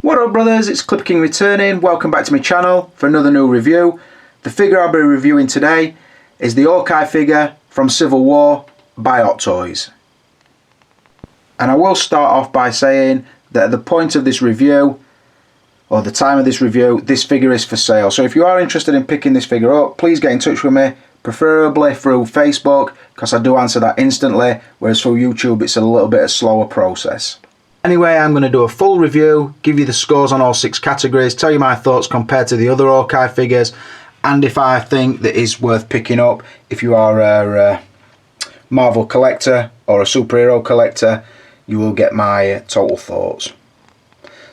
What up brothers, it's Clipper King returning. Welcome back to my channel for another new review. The figure I'll be reviewing today is the Hawkeye figure from Civil War by Hot Toys. And I will start off by saying that at the point of this review, or the time of this review, this figure is for sale. So if you are interested in picking this figure up, please get in touch with me, preferably through Facebook, because I do answer that instantly, whereas through YouTube it's a little bit of a slower process. Anyway, I'm going to do a full review, give you the scores on all 6 categories, tell you my thoughts compared to the other Hawkeye figures, and if I think that is worth picking up if you are a Marvel collector or a superhero collector. You will get my total thoughts.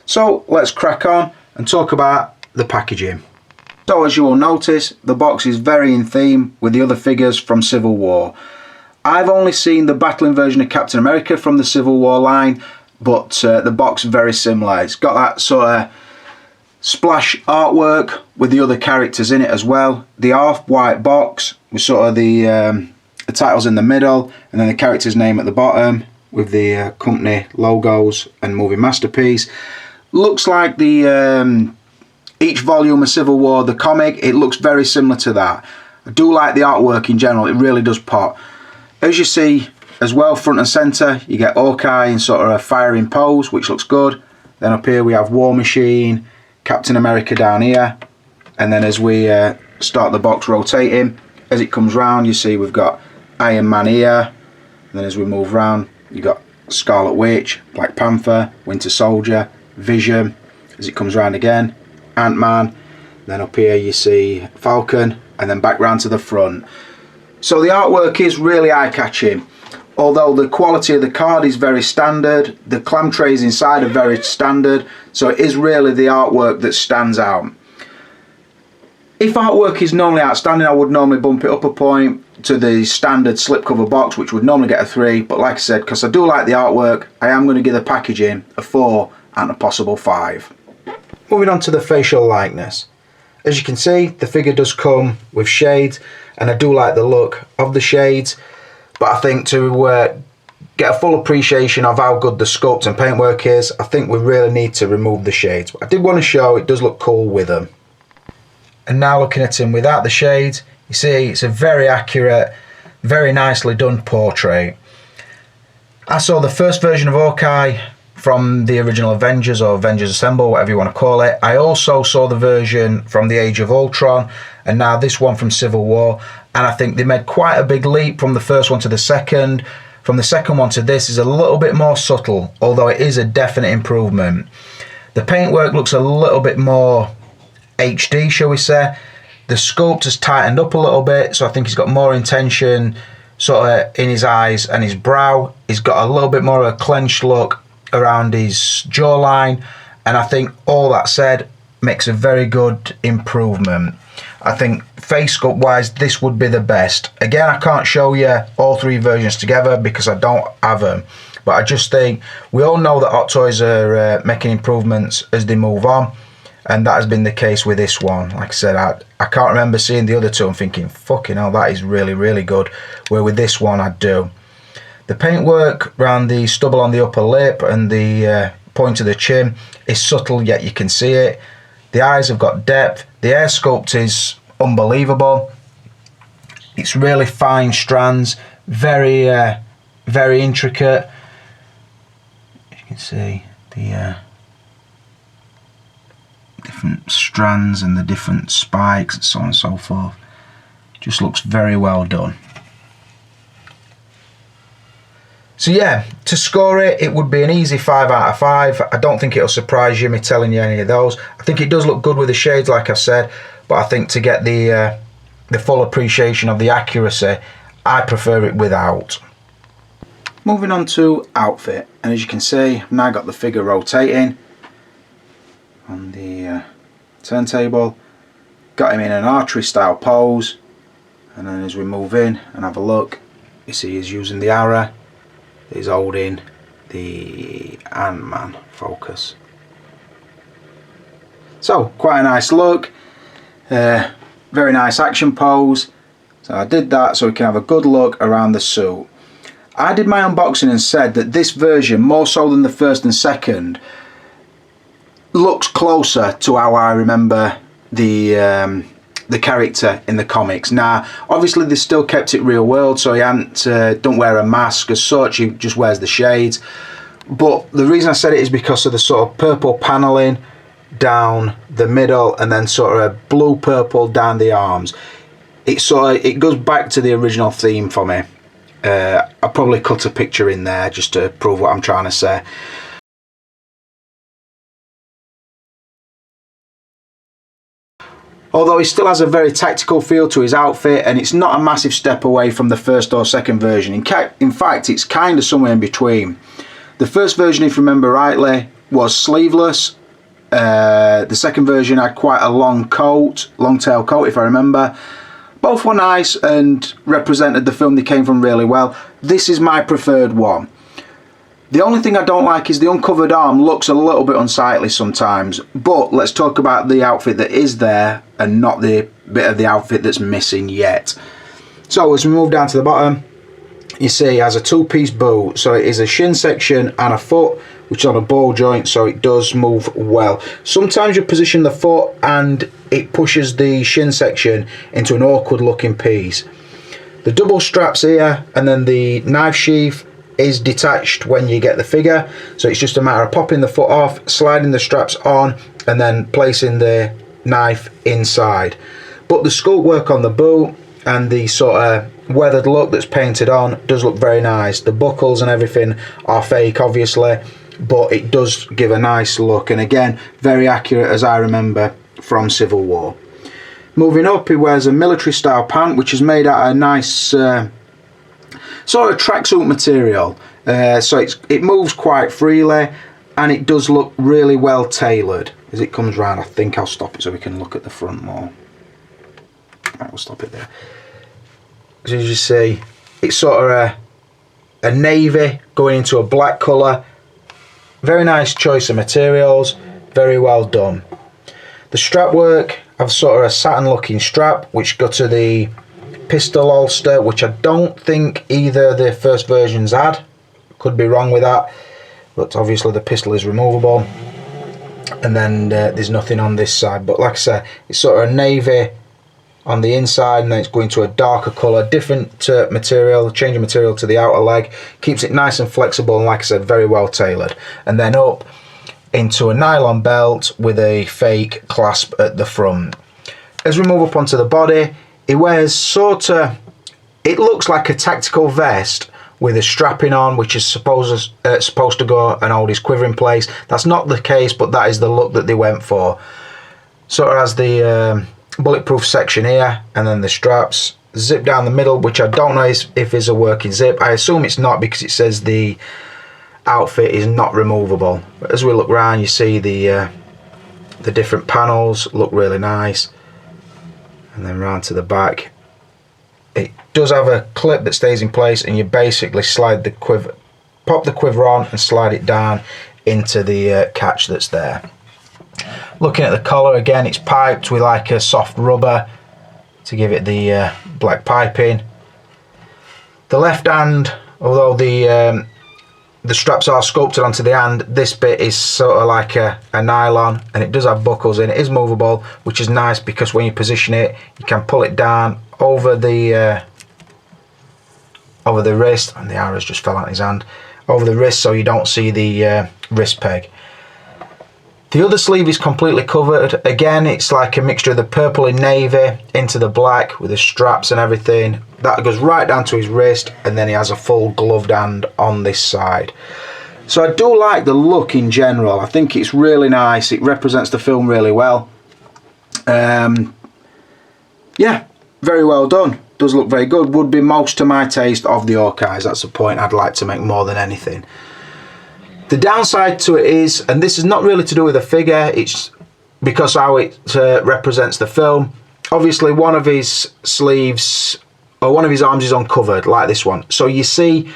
So let's crack on and talk about the packaging. So as you will notice, the box is very in theme with the other figures from Civil War. I've only seen the battling version of Captain America from the Civil War line, but the box is very similar. It's got that sort of splash artwork with the other characters in it as well. The half-white box with sort of the titles in the middle, and then the character's name at the bottom with the company logos and moving masterpiece. Looks like the each volume of Civil War, the comic, it looks very similar to that. I do like the artwork in general, it really does pop. As you see as well, front and centre, you get Hawkeye in sort of a firing pose, which looks good. Then up here we have War Machine, Captain America down here, and then as we start the box rotating, as it comes round, you see we've got Iron Man here, and then as we move round, you've got Scarlet Witch, Black Panther, Winter Soldier, Vision, as it comes round again, Ant-Man, then up here you see Falcon, and then back round to the front. So the artwork is really eye-catching. Although the quality of the card is very standard, the clam trays inside are very standard, so it is really the artwork that stands out. If artwork is normally outstanding, I would normally bump it up a point to the standard slipcover box, which would normally get a 3, but like I said, because I do like the artwork, I am going to give the packaging a 4 and a possible 5. Moving on to the facial likeness. As you can see, the figure does come with shades, and I do like the look of the shades. But I think to get a full appreciation of how good the sculpt and paintwork is, I think we really need to remove the shades. But I did want to show it does look cool with them. And now looking at him without the shades, you see it's a very accurate, very nicely done portrait. I saw the first version of Hawkeye from the original Avengers, or Avengers Assemble, whatever you want to call it. I also saw the version from the Age of Ultron, and now this one from Civil War, and I think they made quite a big leap from the first one to the second. From the second one to this is a little bit more subtle, although it is a definite improvement. The paintwork looks a little bit more HD, shall we say. The sculpt has tightened up a little bit, so I think he's got more intention sort of in his eyes and his brow. He's got a little bit more of a clenched look around his jawline, and I think all that said makes a very good improvement. I think face sculpt wise this would be the best. Again, I can't show you all 3 versions together because I don't have them, but I just think we all know that Hot Toys are making improvements as they move on, and that has been the case with this one. Like I said, I can't remember seeing the other 2 and thinking fucking hell, that is really good, where with this one I do. The paintwork around the stubble on the upper lip and the point of the chin is subtle, yet you can see it. The eyes have got depth. The hair sculpt is unbelievable. It's really fine strands, very intricate. As you can see, the different strands and the different spikes and so on and so forth. Just looks very well done. So yeah, to score it, it would be an easy 5 out of 5. I don't think it'll surprise you me telling you any of those. I think it does look good with the shades, like I said, but I think to get the full appreciation of the accuracy, I prefer it without. Moving on to outfit, and as you can see, I've now got the figure rotating on the turntable. Got him in an archery style pose, and then as we move in and have a look, you see he's using the arrow. He's holding the Ant-Man focus. So quite a nice look, very nice action pose. So I did that so we can have a good look around the suit. I did my unboxing and said that this version, more so than the first and second, looks closer to how I remember the character in the comics. Now, obviously they still kept it real world, so he don't wear a mask as such, he just wears the shades. But the reason I said it is because of the sort of purple paneling down the middle and then sort of blue purple down the arms. It goes back to the original theme for me. I'll probably cut a picture in there just to prove what I'm trying to say. Although he still has a very tactical feel to his outfit, and it's not a massive step away from the first or second version. In fact, it's kind of somewhere in between. The first version, if you remember rightly, was sleeveless. The second version had quite a long tail coat, if I remember. Both were nice and represented the film they came from really well. This is my preferred one. The only thing I don't like is the uncovered arm looks a little bit unsightly sometimes. But let's talk about the outfit that is there and not the bit of the outfit that's missing yet. So as we move down to the bottom, you see it has a two-piece boot. So it is a shin section and a foot, which is on a ball joint, so it does move well. Sometimes you position the foot and it pushes the shin section into an awkward looking piece. The double straps here and then the knife sheath is detached when you get the figure, so it's just a matter of popping the foot off, sliding the straps on and then placing the knife inside. But the sculpt work on the boot and the sort of weathered look that's painted on does look very nice. The buckles and everything are fake obviously, but it does give a nice look, and again very accurate as I remember from Civil War. Moving up, he wears a military style pant which is made out of a nice sort of tracksuit material, so it moves quite freely and it does look really well tailored. As it comes round, I think I'll stop it so we can look at the front more. Right, we'll stop it there. As you see, it's sort of a navy going into a black colour. Very nice choice of materials, very well done. The strap work, I've sort of a satin looking strap which go to the pistol holster, which I don't think either the first versions had. Could be wrong with that, but obviously the pistol is removable. And then there's nothing on this side, but like I said, it's sort of a navy on the inside and then it's going to a darker colour, different material, change of material to the outer leg, keeps it nice and flexible and like I said very well tailored. And then up into a nylon belt with a fake clasp at the front. As we move up onto the body, he wears sort of, it looks like a tactical vest with a strapping on which is supposed to go and hold his quiver in place. That's not the case, but that is the look that they went for. Sort of has the bulletproof section here and then the straps, zip down the middle, which I don't know if is a working zip. I assume it's not because it says the outfit is not removable. But as we look around, you see the different panels look really nice. And then round to the back, it does have a clip that stays in place and you basically slide the quiver, pop the quiver on and slide it down into the catch that's there. Looking at the collar, again it's piped with like a soft rubber to give it the black piping. The left hand, although the straps are sculpted onto the hand, this bit is sort of like a nylon and it does have buckles in. It is movable, which is nice because when you position it you can pull it down over the wrist, and the arrows just fell out of his hand, over the wrist so you don't see the wrist peg. The other sleeve is completely covered. Again, it's like a mixture of the purple and navy into the black with the straps and everything. That goes right down to his wrist, and then he has a full gloved hand on this side. So I do like the look in general. I think it's really nice. It represents the film really well. Yeah, very well done. Does look very good. Would be most to my taste of the Hawkeyes. That's the point I'd like to make more than anything. The downside to it is, and this is not really to do with the figure, it's because how it represents the film. Obviously one of his sleeves, or one of his arms is uncovered, like this one. So you see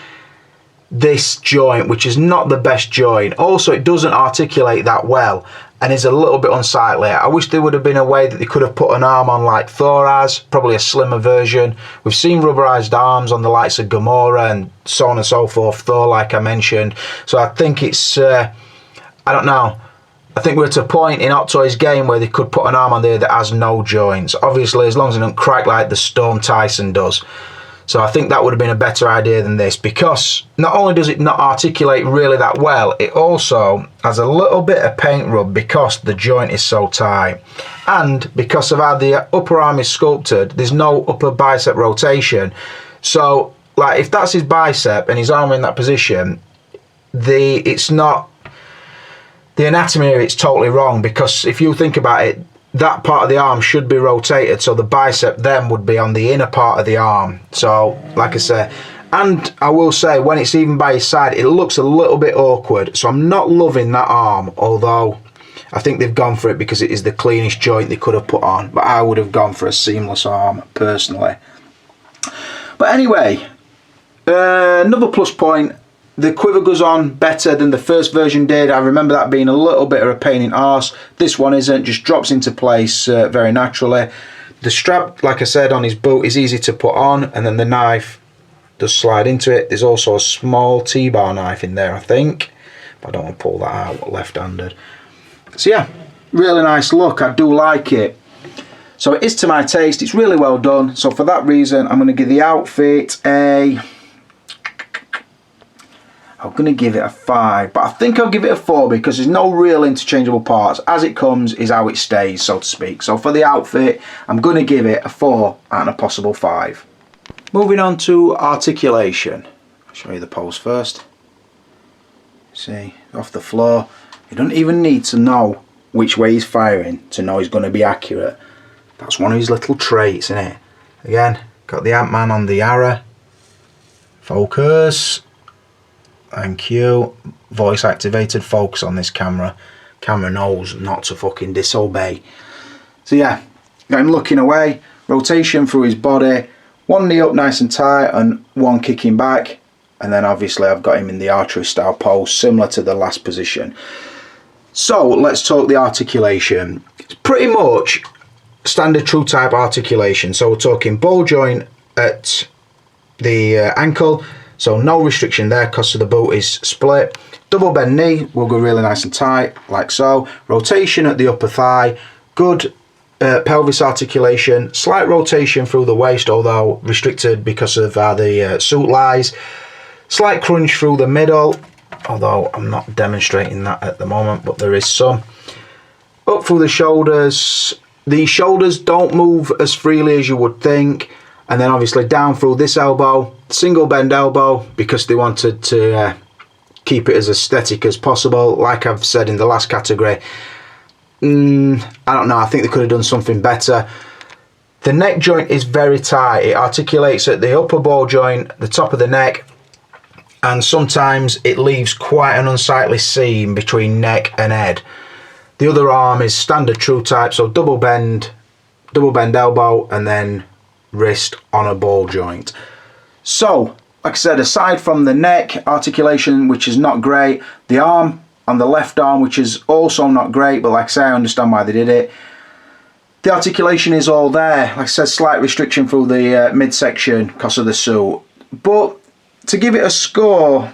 this joint, which is not the best joint. Also, it doesn't articulate that well and is a little bit unsightly. I wish there would have been a way that they could have put an arm on like Thor has, probably a slimmer version. We've seen rubberized arms on the likes of Gamora and so on and so forth, Thor like I mentioned. So I think it's, I don't know, I think we're at a point in Hot Toys game where they could put an arm on there that has no joints. Obviously, as long as it doesn't crack like the Storm Tyson does. So I think that would have been a better idea than this, because not only does it not articulate really that well, it also has a little bit of paint rub because the joint is so tight. And because of how the upper arm is sculpted, there's no upper bicep rotation. So, like, if that's his bicep and his arm in that position, it's not... The anatomy here, it's totally wrong, because if you think about it, that part of the arm should be rotated, so the bicep then would be on the inner part of the arm. So, like I say, and I will say, when it's even by his side, it looks a little bit awkward. So I'm not loving that arm, although I think they've gone for it because it is the cleanest joint they could have put on. But I would have gone for a seamless arm, personally. But anyway, another plus point, the quiver goes on better than the first version did. I remember that being a little bit of a pain in arse. This one isn't, just drops into place very naturally. The strap, like I said, on his boot is easy to put on, and then the knife does slide into it. There's also a small T-bar knife in there, I think, but I don't want to pull that out left-handed. So yeah, really nice look. I do like it. So it is to my taste. It's really well done. So for that reason, I'm going to give the outfit I'm going to give it a 5, but I think I'll give it a 4 because there's no real interchangeable parts. As it comes is how it stays, so to speak. So for the outfit, I'm going to give it a 4 and a possible 5. Moving on to articulation. I'll show you the pose first. See, off the floor. You don't even need to know which way he's firing to know he's going to be accurate. That's one of his little traits, isn't it? Again, got the Ant-Man on the arrow. Focus. Thank you. Voice activated focus on this camera. Camera knows not to fucking disobey. So yeah, got him looking away. Rotation through his body. One knee up nice and tight and one kicking back. And then obviously I've got him in the archery style pose, similar to the last position. So let's talk the articulation. It's pretty much standard true type articulation. So we're talking ball joint at the ankle. So no restriction there because the boot is split. Double bend knee will go really nice and tight, like so. Rotation at the upper thigh. Good pelvis articulation. Slight rotation through the waist, although restricted because of how the suit lies. Slight crunch through the middle, although I'm not demonstrating that at the moment, but there is some. Up through the shoulders. The shoulders don't move as freely as you would think. And then obviously down through this elbow, single bend elbow, because they wanted to keep it as aesthetic as possible. Like I've said in the last category, I don't know, I think they could have done something better. The neck joint is very tight. It articulates at the upper ball joint, the top of the neck, and sometimes it leaves quite an unsightly seam between neck and head. The other arm is standard true type, so double bend elbow, and then wrist on a ball joint. So, like I said, aside from the neck articulation, which is not great, the arm on the left arm, which is also not great, but like I say, I understand why they did it. The articulation is all there. Like I said, slight restriction through the midsection because of the suit. But to give it a score,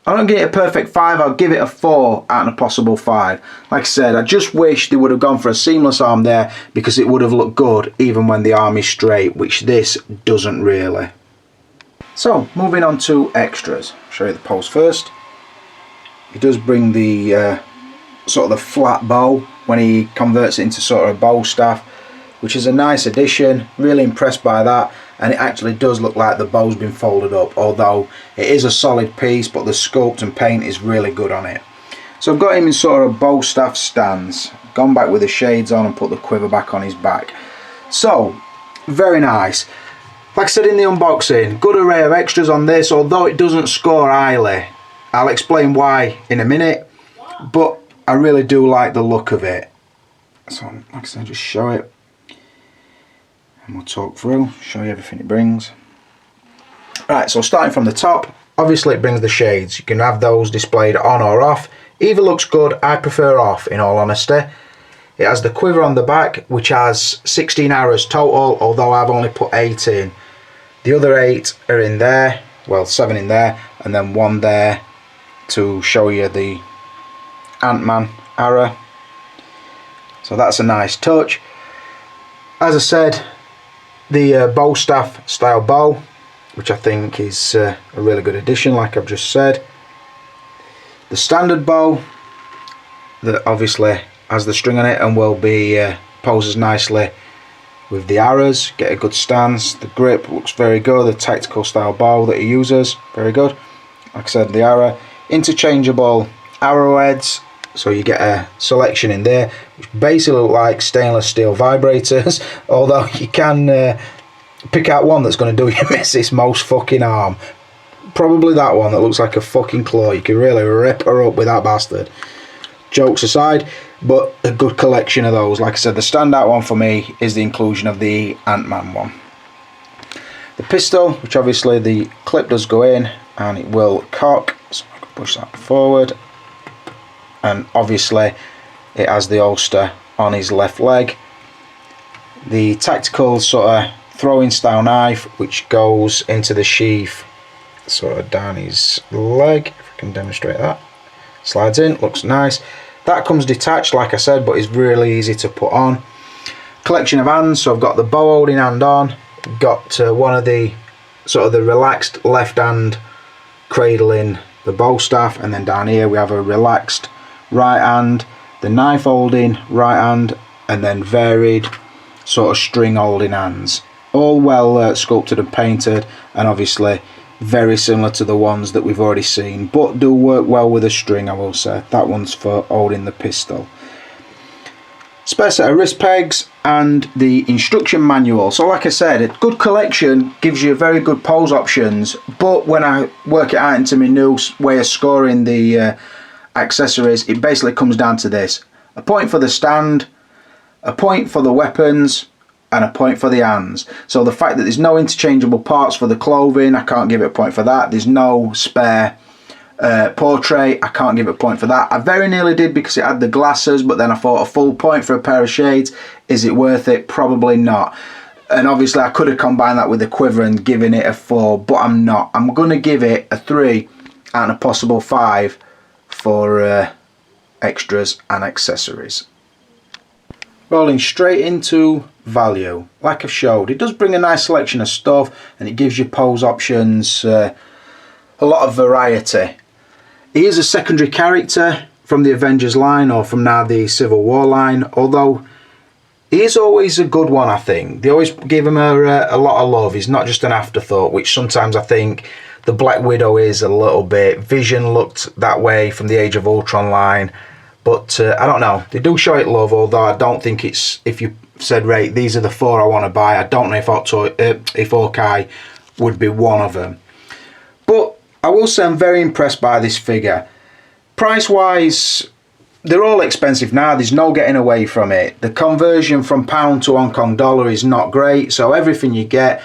I don't give it a perfect 5, I'll give it a 4 and a possible 5. Like I said, I just wish they would have gone for a seamless arm there because it would have looked good even when the arm is straight, which this doesn't really. So, moving on to extras. I'll show you the pose first. He does bring the sort of the flat bow when he converts it into sort of a bow staff, which is a nice addition. Really impressed by that. And it actually does look like the bow's been folded up, although it is a solid piece, but the sculpt and paint is really good on it. So I've got him in sort of bow staff stance, gone back with the shades on and put the quiver back on his back. So, very nice. Like I said in the unboxing, good array of extras on this, although it doesn't score highly. I'll explain why in a minute, but I really do like the look of it. So, like I said, just show it. And we'll talk through, show you everything it brings. Right, so starting from the top, obviously it brings the shades. You can have those displayed on or off. Either looks good, I prefer off in all honesty. It has the quiver on the back, which has 16 arrows total, although I've only put 8 in. The other 8 are in there, well 7 in there, and then 1 there to show you the Ant-Man arrow. So that's a nice touch. As I said, the bow staff style bow, which I think is a really good addition, like I've just said. The standard bow that obviously has the string on it and will be poses nicely with the arrows, get a good stance. The grip looks very good. The tactical style bow that he uses, very good. Like I said, the arrow, interchangeable arrowheads, so you get a selection in there which basically look like stainless steel vibrators, although you can pick out one that's going to do you miss its most fucking arm. Probably that one that looks like a fucking claw. You can really rip her up with that bastard. Jokes aside, but a good collection of those. Like I said, the standout one for me is the inclusion of the Ant-Man one. The pistol, which obviously the clip does go in and it will cock, so I can push that forward, and obviously it has the holster on his left leg. The tactical sort of throwing style knife which goes into the sheath sort of down his leg, if I can demonstrate that. Slides in, looks nice. That comes detached, like I said, but it's really easy to put on. Collection of hands, so I've got the bow holding hand on, got one of the sort of the relaxed left hand cradling the bow staff, and then down here we have a relaxed right hand, the knife holding right hand, and then varied sort of string holding hands. All well sculpted and painted, and obviously very similar to the ones that we've already seen, but do work well with a string, I will say. That one's for holding the pistol. Spare set of wrist pegs and the instruction manual. So like I said, a good collection gives you very good pose options, but when I work it out into my new way of scoring the accessories, it basically comes down to this: a point for the stand, a point for the weapons, and a point for the hands. So the fact that there's no interchangeable parts for the clothing, I can't give it a point for that. There's no spare portrait, I can't give it a point for that. I very nearly did because it had the glasses, but then I thought a full point for a pair of shades, is it worth it? Probably not. And obviously I could have combined that with the quiver and given it a 4, but I'm not. I'm going to give it a 3 and a possible 5 for extras and accessories. Rolling straight into value, like I've showed, it does bring a nice selection of stuff and it gives you pose options, a lot of variety. He is a secondary character from the Avengers line, or from now the Civil War line, although he is always a good one. I think they always give him a lot of love. He's not just an afterthought, which sometimes I think the Black Widow is a little bit. Vision looked that way from the Age of Ultron line. But I don't know, they do show it love, although I don't think it's, if you said, right, these are the 4 I want to buy, I don't know if Hawkeye would be one of them. But I will say I'm very impressed by this figure. Price wise, they're all expensive now, there's no getting away from it. The conversion from pound to Hong Kong dollar is not great, so everything you get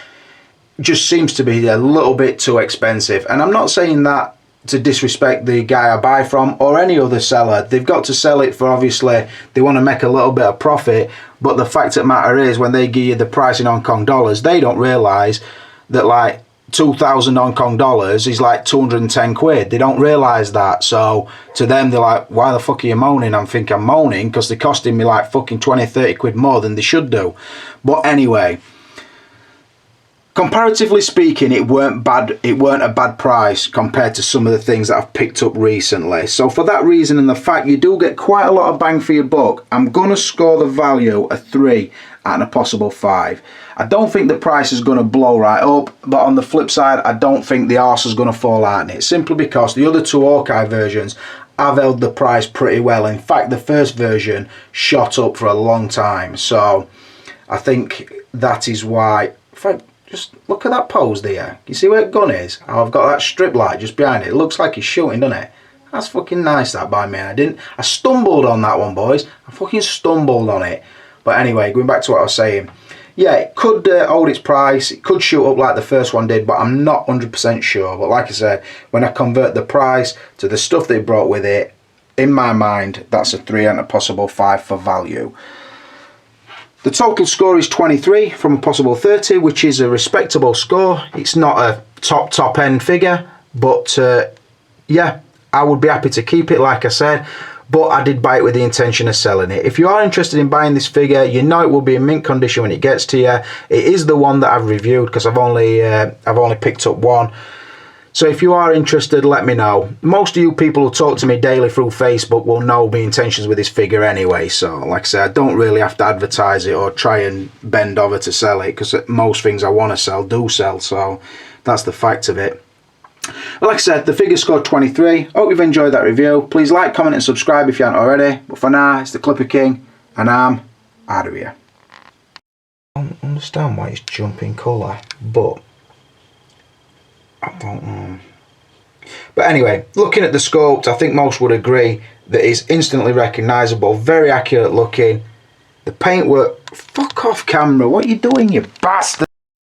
just seems to be a little bit too expensive. And I'm not saying that to disrespect the guy I buy from or any other seller. They've got to sell it for, obviously they want to make a little bit of profit, but the fact of the matter is, when they give you the price in Hong Kong dollars, they don't realise that like 2,000 Hong Kong dollars is like 210 quid. They don't realise that, so to them they're like, why the fuck are you moaning? I'm thinking I'm moaning because they're costing me like fucking 20-30 quid more than they should do. But anyway, comparatively speaking, it weren't bad. It weren't a bad price compared to some of the things that I've picked up recently. So for that reason and the fact you do get quite a lot of bang for your buck, I'm gonna score the value a 3 and a possible 5. I don't think the price is gonna blow right up, but on the flip side, I don't think the arse is gonna fall out in it, simply because the other 2 Hawkeye versions have held the price pretty well. In fact, the first version shot up for a long time. So I think that is why. Just look at that pose there. You see where the gun is? Oh, I've got that strip light just behind it. It looks like he's shooting, doesn't it? That's fucking nice, that, by me. I stumbled on that one, boys. I fucking stumbled on it. But anyway, going back to what I was saying. Yeah, it could hold its price. It could shoot up like the first one did, but I'm not 100% sure. But like I said, when I convert the price to the stuff they brought with it, in my mind, that's a 3 and a possible 5 for value. The total score is 23 from a possible 30, which is a respectable score. It's not a top end figure, but yeah, I would be happy to keep it, like I said. but I did buy it with the intention of selling it. If you are interested in buying this figure, you know it will be in mint condition when it gets to you. It is the one that I've reviewed because I've only picked up one. So if you are interested, let me know. Most of you people who talk to me daily through Facebook will know my intentions with this figure anyway. So like I said, I don't really have to advertise it or try and bend over to sell it, because most things I want to sell do sell. So that's the fact of it. Like I said, the figure scored 23. Hope you've enjoyed that review. Please like, comment and subscribe if you haven't already. But for now, it's the Clipper King and I'm out of here. I don't understand why it's jumping colour, but I don't know. But anyway, looking at the sculpt, I think most would agree that it's instantly recognisable, very accurate looking. The paintwork, fuck off camera, what are you doing, you bastard?